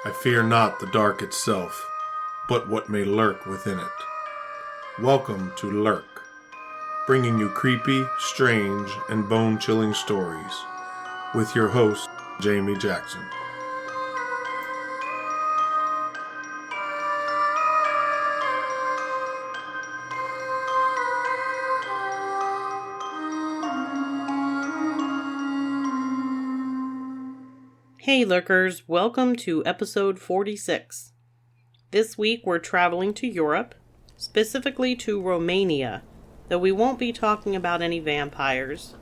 I fear not the dark itself, but what may lurk within it. Welcome to Lurk, bringing you creepy, strange, and bone-chilling stories, with your host, Jamie Jackson. Hey Lurkers, welcome to episode 46. This week we're traveling to Europe, specifically to Romania, though we won't be talking about any vampires,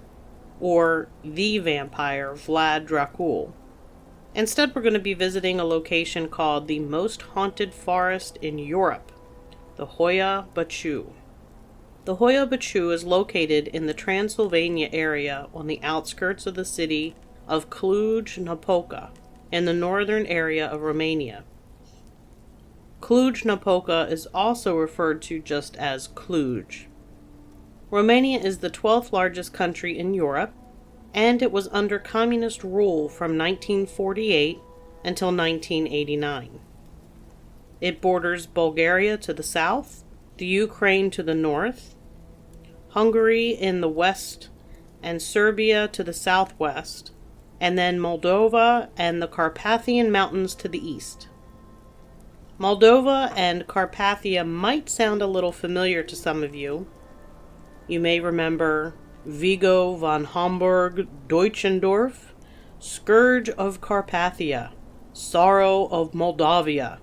or the vampire Vlad Dracul. Instead we're going to be visiting a location called the most haunted forest in Europe, the Hoia Baciu. The Hoia Baciu is located in the Transylvania area on the outskirts of the city of Cluj-Napoca, in the northern area of Romania. Cluj-Napoca is also referred to just as Cluj. Romania is the 12th largest country in Europe, and it was under communist rule from 1948 until 1989. It borders Bulgaria to the south, the Ukraine to the north, Hungary in the west, and Serbia to the southwest, and then Moldova and the Carpathian Mountains to the east. Moldova and Carpathia might sound a little familiar to some of you. You may remember Vigo von Homburg Deutschendorf, Scourge of Carpathia, Sorrow of Moldavia,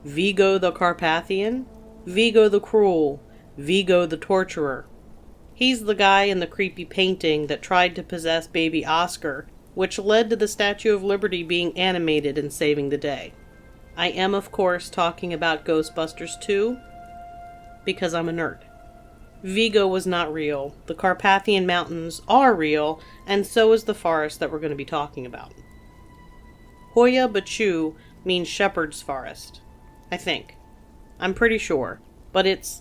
Vigo the Carpathian, Vigo the Cruel, Vigo the Torturer. He's the guy in the creepy painting that tried to possess baby Oscar, which led to the Statue of Liberty being animated and saving the day. I am, of course, talking about Ghostbusters 2, because I'm a nerd. Vigo was not real, the Carpathian Mountains are real, and so is the forest that we're going to be talking about. Hoia Baciu means shepherd's forest, I think. I'm pretty sure, but it's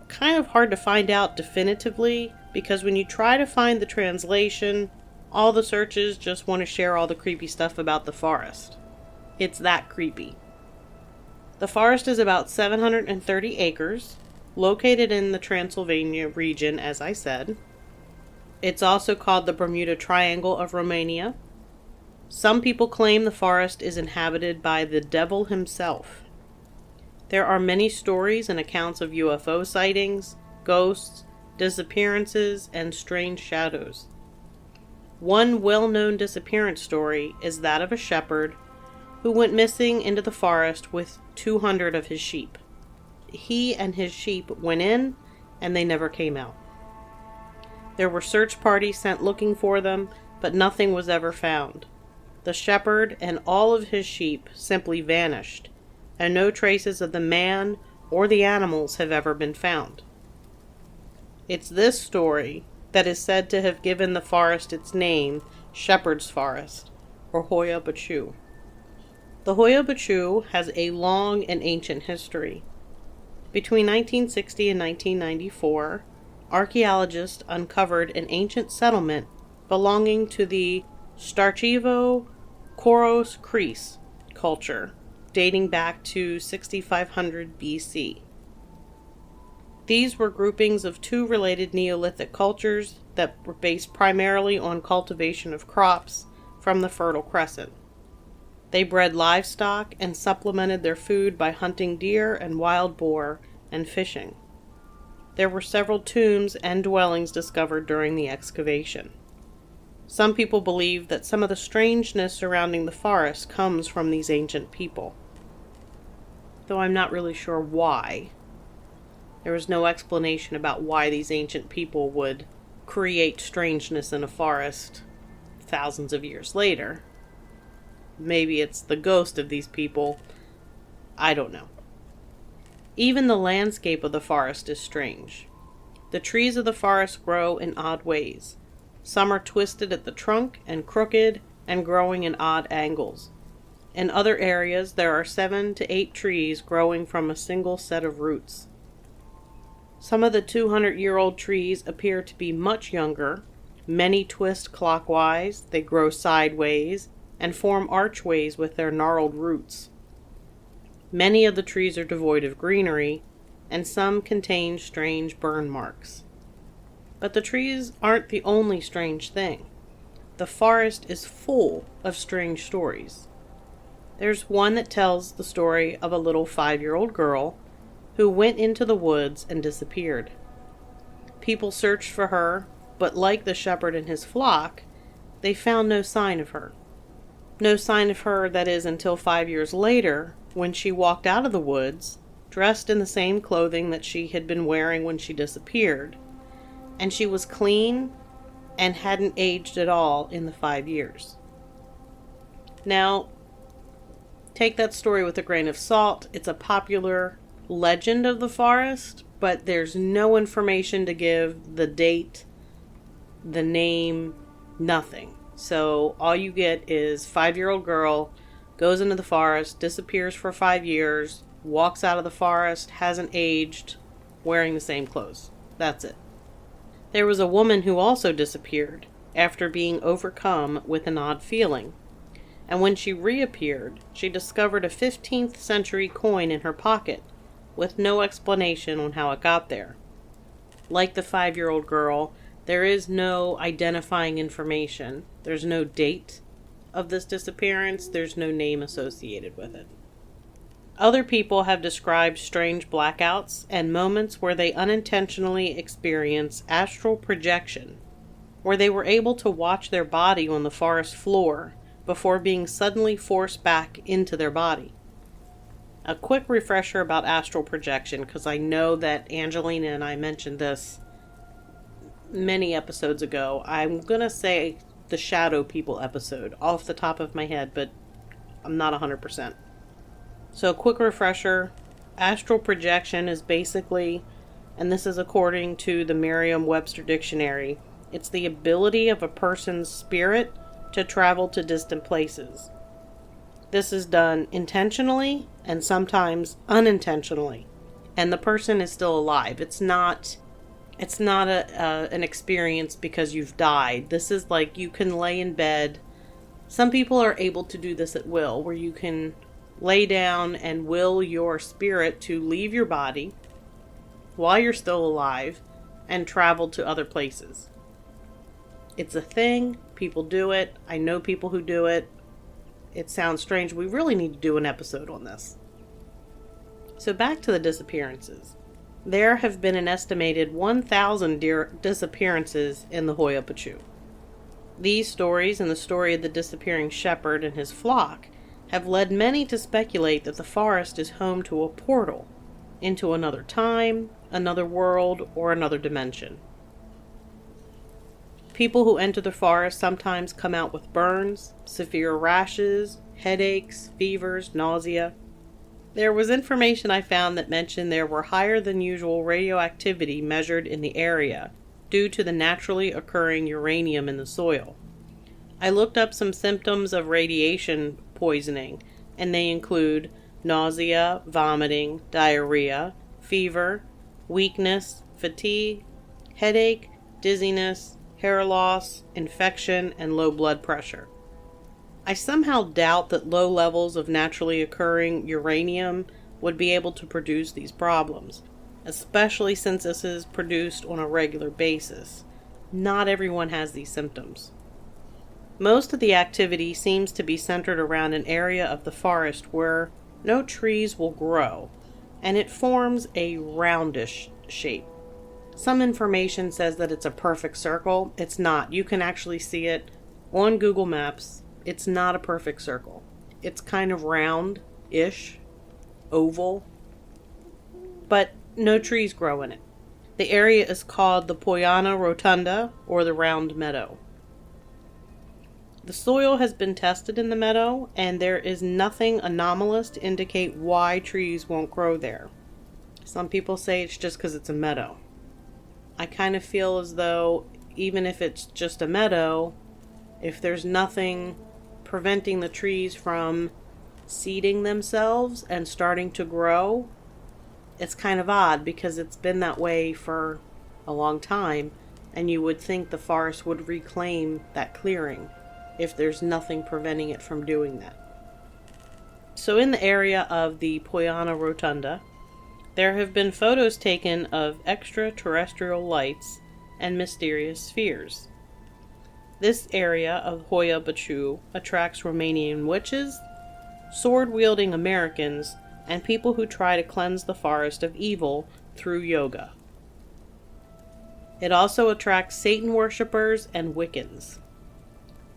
kind of hard to find out definitively, because when you try to find the translation, all the searches just want to share all the creepy stuff about the forest. It's that creepy. The forest is about 730 acres, located in the Transylvania region, as I said. It's also called the Bermuda Triangle of Romania. Some people claim the forest is inhabited by the devil himself. There are many stories and accounts of UFO sightings, ghosts, disappearances, and strange shadows. One well-known disappearance story is that of a shepherd who went missing into the forest with 200 of his sheep. He and his sheep went in, and they never came out. There were search parties sent looking for them, but nothing was ever found. The shepherd and all of his sheep simply vanished, and no traces of the man or the animals have ever been found. It's this story that is said to have given the forest its name, Shepherd's Forest, or Hoia Baciu. The Hoia Baciu has a long and ancient history. Between 1960 and 1994, archaeologists uncovered an ancient settlement belonging to the Starchevo-Koros-Kres culture, dating back to 6500 BC. These were groupings of two related Neolithic cultures that were based primarily on cultivation of crops from the Fertile Crescent. They bred livestock and supplemented their food by hunting deer and wild boar and fishing. There were several tombs and dwellings discovered during the excavation. Some people believe that some of the strangeness surrounding the forest comes from these ancient people, though I'm not really sure why. There was no explanation about why these ancient people would create strangeness in a forest thousands of years later. Maybe it's the ghost of these people. I don't know. Even the landscape of the forest is strange. The trees of the forest grow in odd ways. Some are twisted at the trunk and crooked and growing in odd angles. In other areas, there are 7 to 8 trees growing from a single set of roots. Some of the 200-year-old trees appear to be much younger. Many twist clockwise, they grow sideways, and form archways with their gnarled roots. Many of the trees are devoid of greenery, and some contain strange burn marks. But the trees aren't the only strange thing. The forest is full of strange stories. There's one that tells the story of a little 5-year-old girl who went into the woods and disappeared. People searched for her, but like the shepherd and his flock, they found no sign of her. No sign of her, that is, until 5 years later, when she walked out of the woods, dressed in the same clothing that she had been wearing when she disappeared, and she was clean and hadn't aged at all in the 5 years. Now, take that story with a grain of salt. It's a popular legend of the forest, but there's no information to give, the date, the name, nothing. So all you get is 5-year-old girl goes into the forest, disappears for 5 years, walks out of the forest, hasn't aged, wearing the same clothes. That's it. There was a woman who also disappeared after being overcome with an odd feeling. And when she reappeared, she discovered a 15th century coin in her pocket, with no explanation on how it got there. Like the 5-year-old girl, there is no identifying information. There's no date of this disappearance. There's no name associated with it. Other people have described strange blackouts and moments where they unintentionally experience astral projection, where they were able to watch their body on the forest floor before being suddenly forced back into their body. A quick refresher about astral projection, because I know that Angelina and I mentioned this many episodes ago. I'm going to say the Shadow People episode off the top of my head, but I'm not 100%. So a quick refresher, astral projection is basically, and this is according to the Merriam-Webster dictionary, it's the ability of a person's spirit to travel to distant places. This is done intentionally and sometimes unintentionally, and the person is still alive. It's not an experience because you've died. This is like you can lay in bed. Some people are able to do this at will, where you can lay down and will your spirit to leave your body while you're still alive and travel to other places. It's a thing. People do it. I know people who do it. It sounds strange. We really need to do an episode on this. So back to the disappearances. There have been an estimated 1,000 disappearances in the Hoia Baciu. These stories and the story of the disappearing shepherd and his flock have led many to speculate that the forest is home to a portal into another time, another world, or another dimension. People who enter the forest sometimes come out with burns, severe rashes, headaches, fevers, nausea. There was information I found that mentioned there were higher than usual radioactivity measured in the area due to the naturally occurring uranium in the soil. I looked up some symptoms of radiation poisoning, and they include nausea, vomiting, diarrhea, fever, weakness, fatigue, headache, dizziness, hair loss, infection, and low blood pressure. I somehow doubt that low levels of naturally occurring uranium would be able to produce these problems, especially since this is produced on a regular basis. Not everyone has these symptoms. Most of the activity seems to be centered around an area of the forest where no trees will grow, and it forms a roundish shape. Some information says that it's a perfect circle. It's not. You can actually see it on Google Maps. It's not a perfect circle. It's kind of round-ish, oval, but no trees grow in it. The area is called the Poiana Rotunda, or the Round Meadow. The soil has been tested in the meadow, and there is nothing anomalous to indicate why trees won't grow there. Some people say it's just because it's a meadow. I kind of feel as though, even if it's just a meadow, if there's nothing preventing the trees from seeding themselves and starting to grow, it's kind of odd because it's been that way for a long time, and you would think the forest would reclaim that clearing if there's nothing preventing it from doing that. So in the area of the Hoia Rotunda, there have been photos taken of extraterrestrial lights and mysterious spheres. This area of Hoia Baciu attracts Romanian witches, sword-wielding Americans, and people who try to cleanse the forest of evil through yoga. It also attracts Satan worshippers and Wiccans.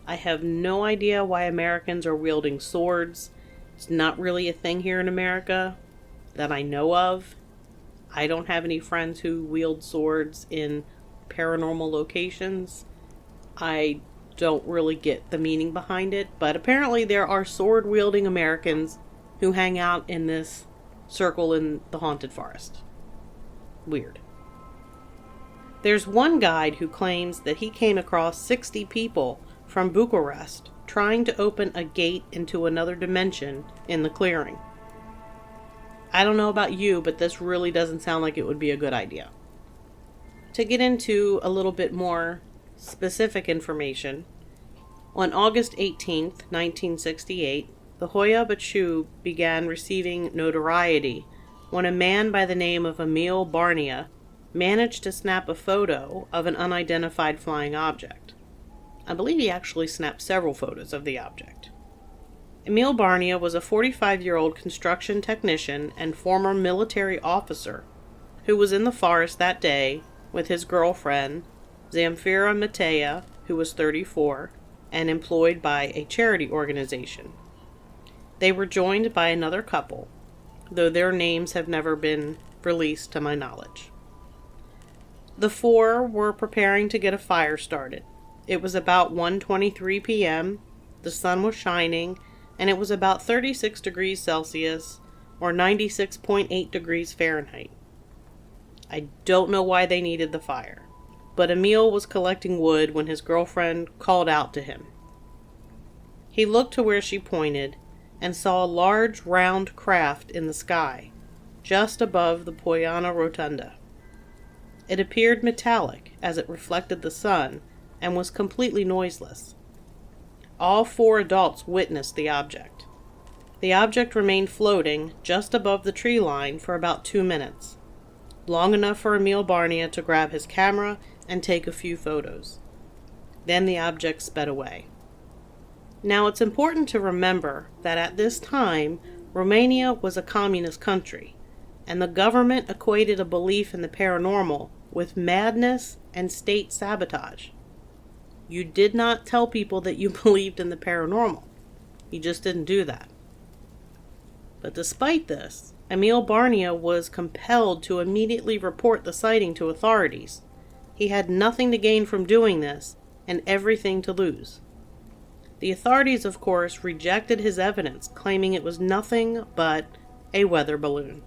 I have no idea why Americans are wielding swords. It's not really a thing here in America that I know of. I don't have any friends who wield swords in paranormal locations. I don't really get the meaning behind it, but apparently there are sword-wielding Americans who hang out in this circle in the haunted forest. Weird. There's one guide who claims that he came across 60 people from Bucharest trying to open a gate into another dimension in the clearing. I don't know about you, but this really doesn't sound like it would be a good idea. To get into a little bit more specific information, on August 18th, 1968, the Hoia Baciu began receiving notoriety when a man by the name of Emil Barnia managed to snap a photo of an unidentified flying object. I believe he actually snapped several photos of the object. Emil Barnia was a 45-year-old construction technician and former military officer who was in the forest that day with his girlfriend, Zamfira Matea, who was 34, and employed by a charity organization. They were joined by another couple, though their names have never been released to my knowledge. The four were preparing to get a fire started. It was about 1:23 p.m., the sun was shining, and it was about 36 degrees Celsius, or 96.8 degrees Fahrenheit. I don't know why they needed the fire, but Emil was collecting wood when his girlfriend called out to him. He looked to where she pointed and saw a large round craft in the sky, just above the Hoia Rotunda. It appeared metallic as it reflected the sun and was completely noiseless. All four adults witnessed the object. The object remained floating just above the tree line for about 2 minutes, long enough for Emil Barnia to grab his camera and take a few photos. Then the object sped away. Now it's important to remember that at this time, Romania was a communist country, and the government equated a belief in the paranormal with madness and state sabotage. You did not tell people that you believed in the paranormal. You just didn't do that. But despite this, Emil Barnia was compelled to immediately report the sighting to authorities. He had nothing to gain from doing this and everything to lose. The authorities, of course, rejected his evidence, claiming it was nothing but a weather balloon.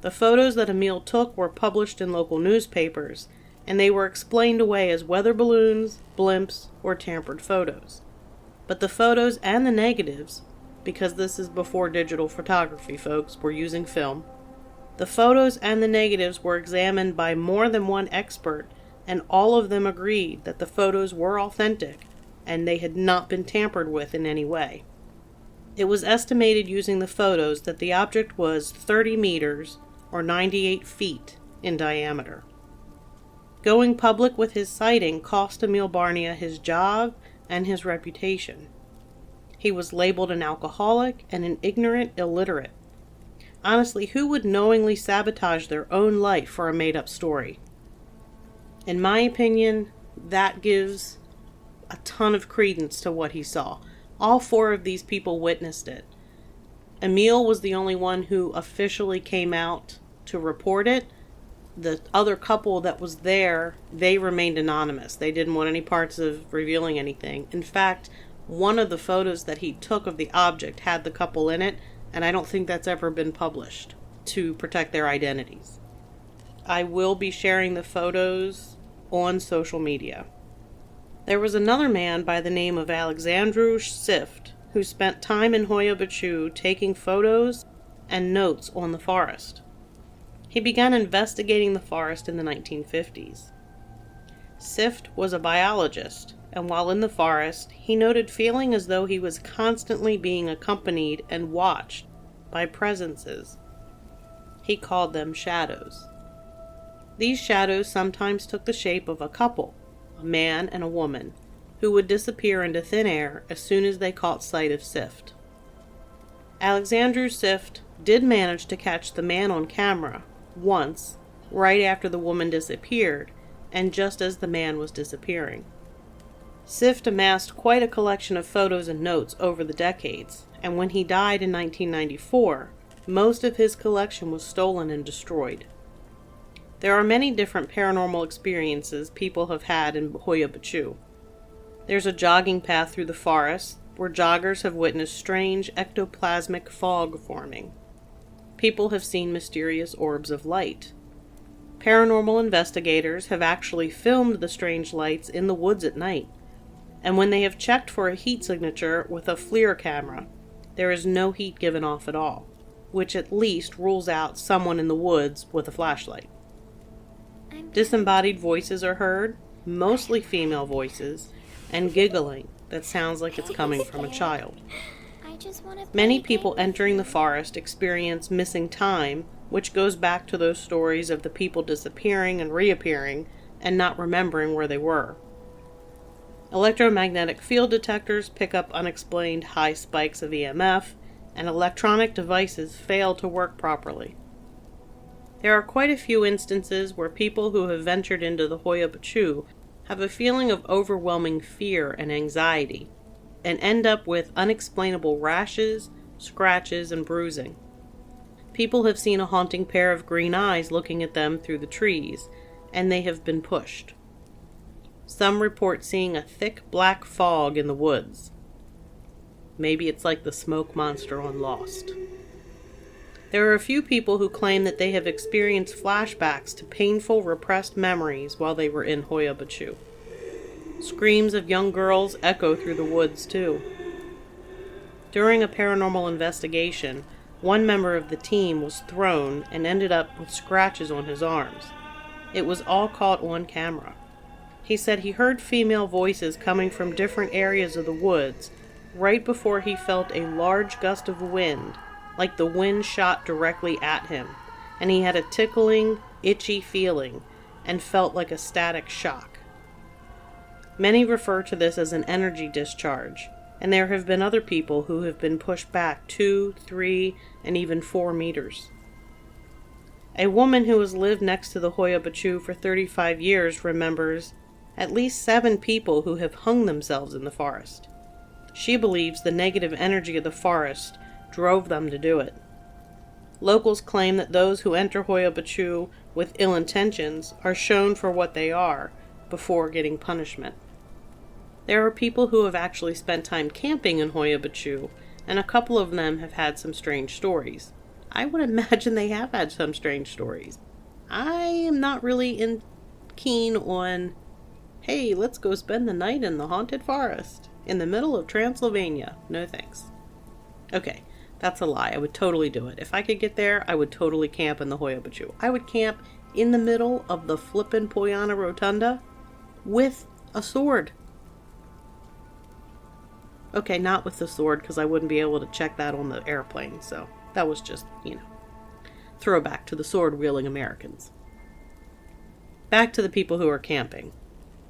The photos that Emil took were published in local newspapers, and they were explained away as weather balloons, blimps, or tampered photos. But the photos and the negatives, because this is before digital photography, folks, we're using film, the photos and the negatives were examined by more than one expert, and all of them agreed that the photos were authentic and they had not been tampered with in any way. It was estimated using the photos that the object was 30 meters or 98 feet in diameter. Going public with his sighting cost Emil Barnia his job and his reputation. He was labeled an alcoholic and an ignorant illiterate. Honestly, who would knowingly sabotage their own life for a made-up story? In my opinion, that gives a ton of credence to what he saw. All four of these people witnessed it. Emil was the only one who officially came out to report it. The other couple that was there, they remained anonymous. They didn't want any parts of revealing anything. In fact, one of the photos that he took of the object had the couple in it, and I don't think that's ever been published to protect their identities. I will be sharing the photos on social media. There was another man by the name of Alexandru Sift who spent time in Hoia Baciu taking photos and notes on the forest. He began investigating the forest in the 1950s. Sift was a biologist and while in the forest, he noted feeling as though he was constantly being accompanied and watched by presences. He called them shadows. These shadows sometimes took the shape of a couple, a man and a woman, who would disappear into thin air as soon as they caught sight of Sift. Alexandru Sift did manage to catch the man on camera once, right after the woman disappeared, and just as the man was disappearing. Sift amassed quite a collection of photos and notes over the decades, and when he died in 1994, most of his collection was stolen and destroyed. There are many different paranormal experiences people have had in Hoia Baciu. There's a jogging path through the forest where joggers have witnessed strange ectoplasmic fog forming. People have seen mysterious orbs of light. Paranormal investigators have actually filmed the strange lights in the woods at night, and when they have checked for a heat signature with a FLIR camera, there is no heat given off at all, which at least rules out someone in the woods with a flashlight. Disembodied voices are heard, mostly female voices, and giggling that sounds like it's coming from a child. Many people entering the forest experience missing time, which goes back to those stories of the people disappearing and reappearing and not remembering where they were. Electromagnetic field detectors pick up unexplained high spikes of EMF, and electronic devices fail to work properly. There are quite a few instances where people who have ventured into the Hoia Baciu have a feeling of overwhelming fear and anxiety, and end up with unexplainable rashes, scratches, and bruising. People have seen a haunting pair of green eyes looking at them through the trees, and they have been pushed. Some report seeing a thick black fog in the woods. Maybe it's like the smoke monster on Lost. There are a few people who claim that they have experienced flashbacks to painful, repressed memories while they were in Hoia Baciu. Screams of young girls echo through the woods, too. During a paranormal investigation, one member of the team was thrown and ended up with scratches on his arms. It was all caught on camera. He said he heard female voices coming from different areas of the woods right before he felt a large gust of wind, like the wind shot directly at him, and he had a tickling, itchy feeling and felt like a static shock. Many refer to this as an energy discharge, and there have been other people who have been pushed back 2, 3, and even 4 meters. A woman who has lived next to the Hoia Baciu for 35 years remembers at least 7 people who have hung themselves in the forest. She believes the negative energy of the forest drove them to do it. Locals claim that those who enter Hoia Baciu with ill intentions are shown for what they are before getting punishment. There are people who have actually spent time camping in Hoia Baciu, and a couple of them have had some strange stories. I would imagine they have had some strange stories. I am not really keen on, hey, let's go spend the night in the haunted forest in the middle of Transylvania. No thanks. Okay, that's a lie. I would totally do it. If I could get there, I would totally camp in the Hoia Baciu. I would camp in the middle of the flippin' Poiana Rotunda with a sword. Okay, not with the sword, because I wouldn't be able to check that on the airplane, so that was just, throwback to the sword-wielding Americans. Back to the people who are camping.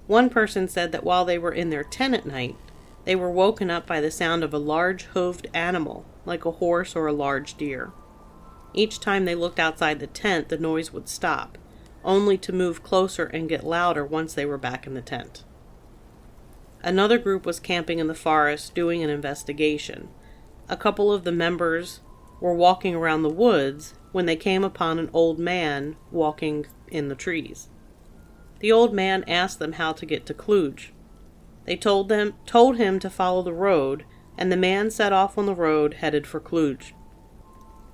One person said that while they were in their tent at night, they were woken up by the sound of a large hooved animal, like a horse or a large deer. Each time they looked outside the tent, the noise would stop, only to move closer and get louder once they were back in the tent. Another group was camping in the forest doing an investigation. A couple of the members were walking around the woods when they came upon an old man walking in the trees. The old man asked them how to get to Cluj. They told him to follow the road, and the man set off on the road headed for Cluj.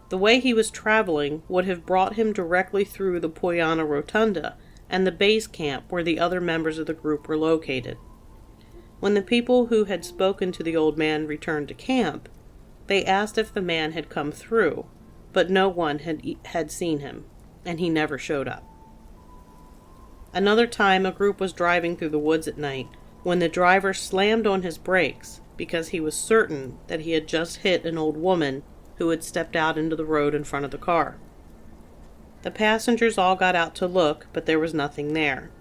The way he was traveling would have brought him directly through the Poiana Rotunda and the base camp where the other members of the group were located. When the people who had spoken to the old man returned to camp, they asked if the man had come through, but no one had seen him, and he never showed up. Another time, a group was driving through the woods at night when the driver slammed on his brakes because he was certain that he had just hit an old woman who had stepped out into the road in front of the car. The passengers all got out to look, but there was nothing there.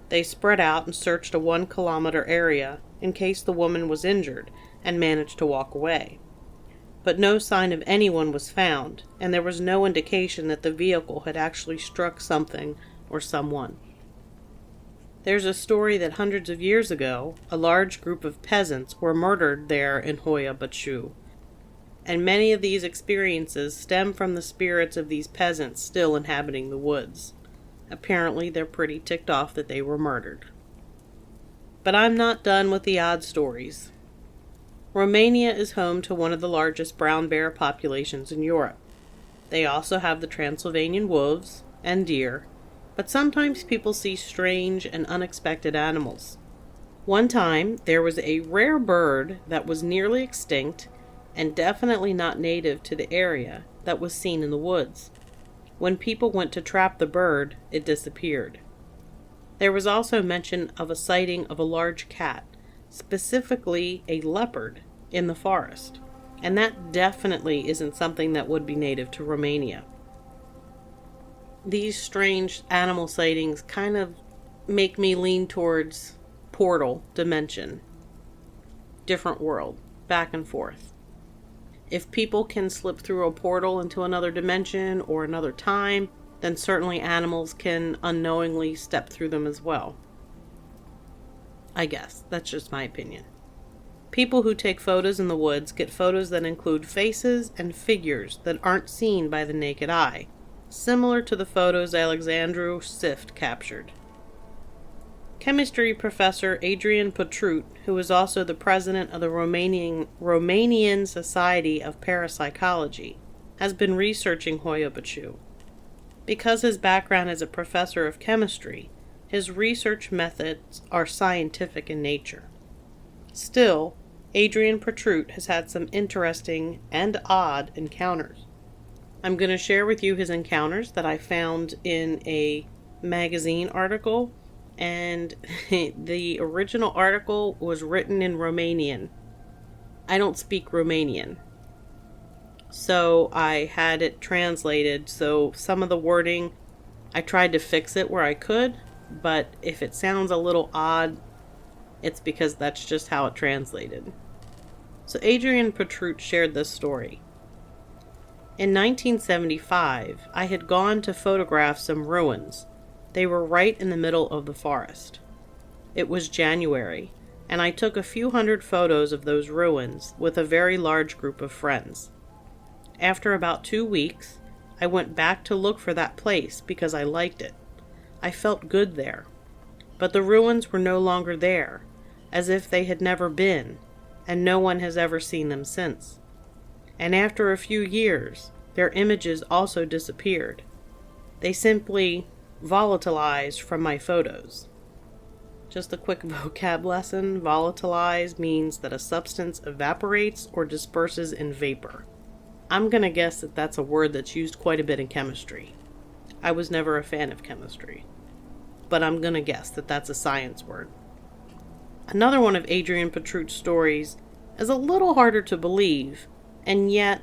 They spread out and searched a 1-kilometer area in case the woman was injured and managed to walk away. But no sign of anyone was found, and there was no indication that the vehicle had actually struck something or someone. There's a story that hundreds of years ago, a large group of peasants were murdered there in Hoia Baciu, and many of these experiences stem from the spirits of these peasants still inhabiting the woods. Apparently, they're pretty ticked off that they were murdered. But I'm not done with the odd stories. Romania is home to one of the largest brown bear populations in Europe. They also have the Transylvanian wolves and deer, but sometimes people see strange and unexpected animals. One time, there was a rare bird that was nearly extinct and definitely not native to the area that was seen in the woods. When people went to trap the bird, it disappeared. There was also mention of a sighting of a large cat, specifically a leopard, in the forest, and that definitely isn't something that would be native to Romania. These strange animal sightings kind of make me lean towards portal dimension, different world, back and forth. If people can slip through a portal into another dimension or another time, then certainly animals can unknowingly step through them as well. I guess, that's just my opinion. People who take photos in the woods get photos that include faces and figures that aren't seen by the naked eye, similar to the photos Alexandru Sift captured. Chemistry professor Adrian Petrut, who is also the president of the Romanian Society of Parapsychology, has been researching Hoia Baciu. Because his background as a professor of chemistry, his research methods are scientific in nature. Still, Adrian Petrut has had some interesting and odd encounters. I'm going to share with you his encounters that I found in a magazine article, and the original article was written in Romanian. I don't speak Romanian, so I had it translated, so some of the wording, I tried to fix it where I could, but if it sounds a little odd, it's because that's just how it translated. So Adrian Petrut shared this story. In 1975, I had gone to photograph some ruins. They were right in the middle of the forest. It was January, and I took a few hundred photos of those ruins with a very large group of friends. After about 2 weeks, I went back to look for that place because I liked it. I felt good there. But the ruins were no longer there, as if they had never been, and no one has ever seen them since. And after a few years, their images also disappeared. They simply volatilized from my photos. Just a quick vocab lesson. Volatilize means that a substance evaporates or disperses in vapor. I'm going to guess that that's a word that's used quite a bit in chemistry. I was never a fan of chemistry, but I'm going to guess that that's a science word. Another one of Adrian Petrut's stories is a little harder to believe, and yet,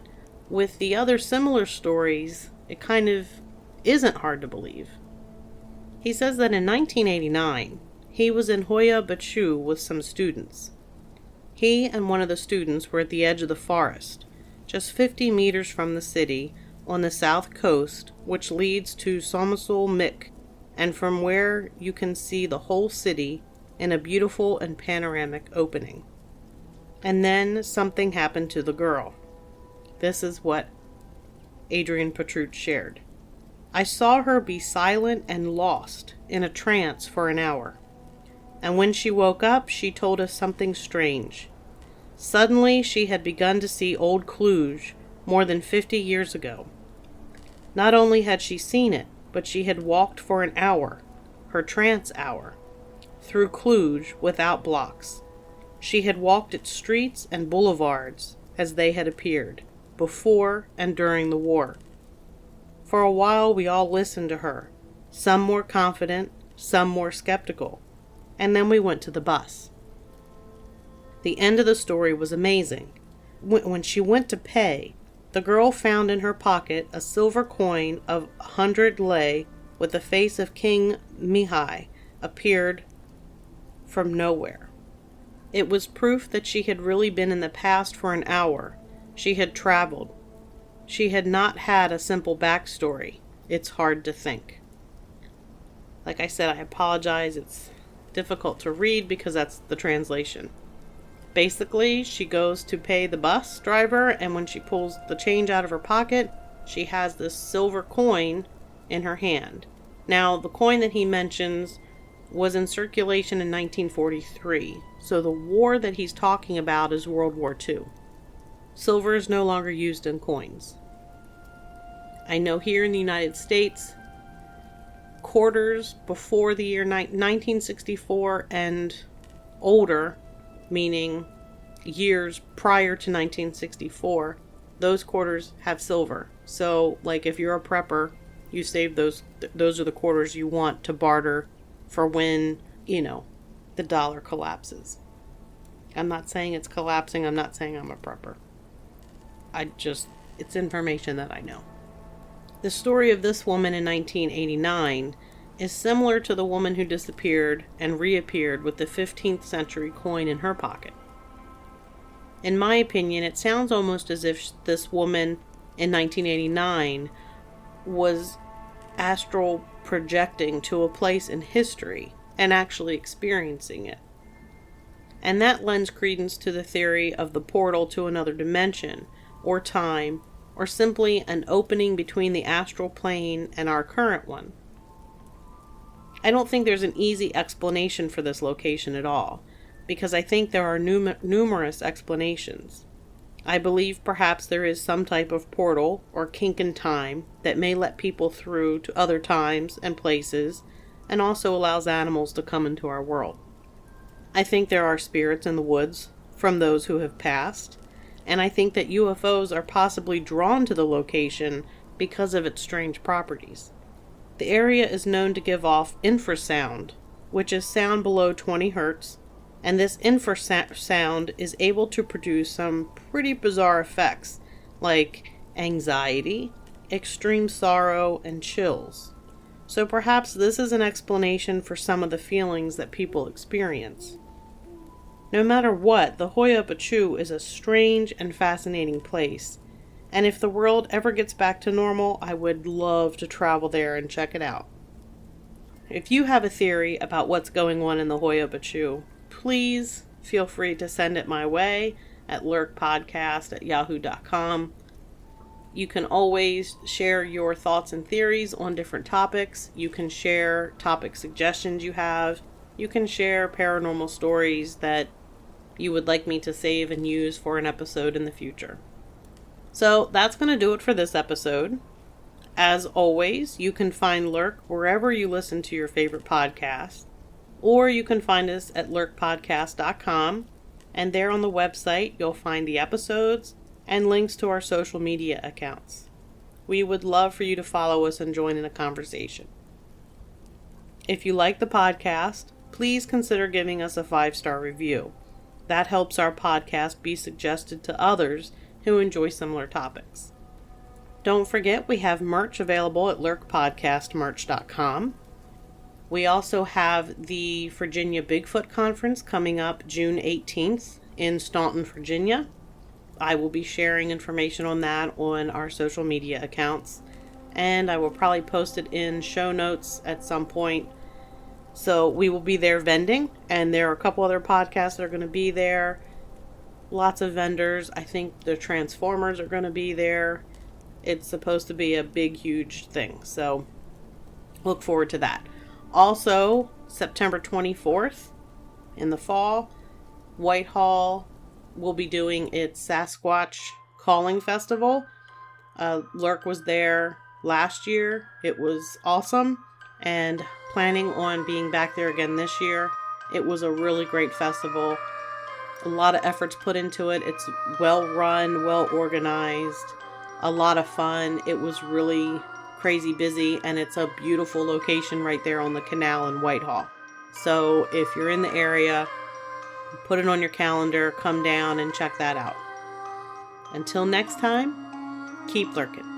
with the other similar stories, it kind of isn't hard to believe. He says that in 1989, he was in Hoia Baciu with some students. He and one of the students were at the edge of the forest, just 50 meters from the city, on the south coast, which leads to Somesul Mic, and from where you can see the whole city in a beautiful and panoramic opening. And then something happened to the girl. This is what Adrian Petrut shared. I saw her be silent and lost in a trance for an hour. And when she woke up, she told us something strange. Suddenly, she had begun to see old Cluj more than 50 years ago. Not only had she seen it, but she had walked for an hour, her trance hour, through Cluj without blocks. She had walked its streets and boulevards as they had appeared, before and during the war. For a while we all listened to her, some more confident, some more skeptical, and then we went to the bus. The end of the story was amazing. When she went to pay, the girl found in her pocket a silver coin of 100 lei with the face of King Mihai appeared from nowhere. It was proof that she had really been in the past for an hour. She had traveled. She had not had a simple backstory. It's hard to think. Like I said, I apologize. It's difficult to read because that's the translation. Basically, she goes to pay the bus driver, and when she pulls the change out of her pocket, she has this silver coin in her hand. Now, the coin that he mentions was in circulation in 1943, so the war that he's talking about is World War II. Silver is no longer used in coins. I know here in the United States, quarters before the year 1964 and older, meaning years prior to 1964, those quarters have silver. So, like, if you're a prepper, you save those are the quarters you want to barter for when, the dollar collapses. I'm not saying it's collapsing. I'm not saying I'm a prepper. It's information that I know. The story of this woman in 1989 is similar to the woman who disappeared and reappeared with the 15th century coin in her pocket. In my opinion, it sounds almost as if this woman in 1989 was astral projecting to a place in history and actually experiencing it. And that lends credence to the theory of the portal to another dimension, or time, or simply an opening between the astral plane and our current one. I don't think there's an easy explanation for this location at all, because I think there are numerous explanations. I believe perhaps there is some type of portal or kink in time that may let people through to other times and places, and also allows animals to come into our world. I think there are spirits in the woods from those who have passed, and I think that UFOs are possibly drawn to the location because of its strange properties. The area is known to give off infrasound, which is sound below 20 hertz, and this infrasound is able to produce some pretty bizarre effects, like anxiety, extreme sorrow, and chills. So perhaps this is an explanation for some of the feelings that people experience. No matter what, the Hoia Baciu is a strange and fascinating place, and if the world ever gets back to normal, I would love to travel there and check it out. If you have a theory about what's going on in the Hoia Baciu, please feel free to send it my way at lurkpodcast@yahoo.com. You can always share your thoughts and theories on different topics. You can share topic suggestions you have. You can share paranormal stories that you would like me to save and use for an episode in the future. So that's going to do it for this episode. As always, you can find Lurk wherever you listen to your favorite podcast, or you can find us at lurkpodcast.com, and there on the website you'll find the episodes and links to our social media accounts. We would love for you to follow us and join in a conversation. If you like the podcast, please consider giving us a 5-star review. That helps our podcast be suggested to others who enjoy similar topics. Don't forget, we have merch available at lurkpodcastmerch.com. We also have the Virginia Bigfoot Conference coming up June 18th in Staunton, Virginia. I will be sharing information on that on our social media accounts, and I will probably post it in show notes at some point. So we will be there vending, and there are a couple other podcasts that are going to be there. Lots of vendors. I think the Transformers are going to be there. It's supposed to be a big, huge thing, so look forward to that. Also, September 24th in the fall, Whitehall will be doing its Sasquatch Calling Festival. Lurk was there last year. It was awesome, and planning on being back there again this year. It was a really great festival. A lot of efforts put into it. It's well run, well organized, a lot of fun. It was really crazy busy, and it's a beautiful location right there on the canal in Whitehall. So if you're in the area, Put it on your calendar, come down and check that out. Until next time, keep lurking.